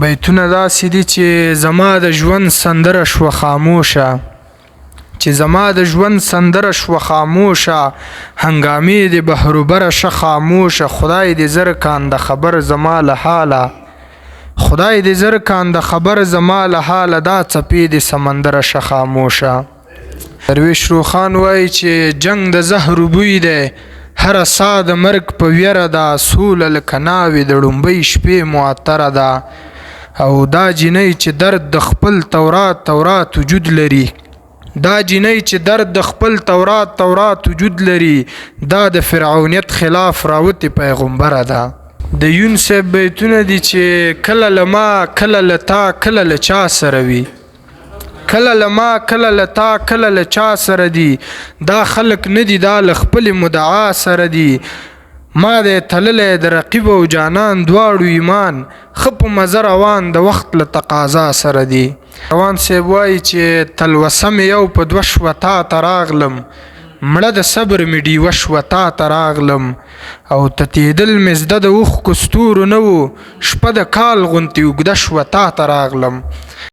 بیتونه داسې دي چې زما د ژوند سندره شوه خاموشه، چې زما د ژوند سندره شوه خاموشه، هنګامې د بحروبره شه خاموشه. خدای دې زر کان د خبر زما له حاله، خدای دې زر کان د خبر زما له حاله، دا څپې د سمندره شه خاموشه. درویش روخان وایي چې جنگ د زهر بوی دی، هره ساه د مرګ په ویره ده، سوله لکه ناوې د ړومبۍ شپې معطره ده. او دا جنۍ چې درد د خپل تورات وجود لري، دا جنۍ چې درد د خپل تورات وجود لري، دا د فرعونیت خلاف راوتې پیغمبره ده. د یونسف بیتونه دي چې کله له ما کله له تا کله له چا سره وي، کله له ما کله له تا کله له چا سره دي، دا خلق نه دي دا له خپل مدعا سره دي. ما دې تللی د رقیب او جانان دواړو ایمان، ښه په مزه روان د وخت له تقاضا سره دي. روان صاحب وایي چې تلوسه مې یو په دوه شوه تا ته راغلم، مړه د صبر مې ډیوه شوه تا ته راغلم. او تتېدل مې زده د اوښکو ستورو نه و، شپه د کال غوندې اوږده شوه تا ته راغلم.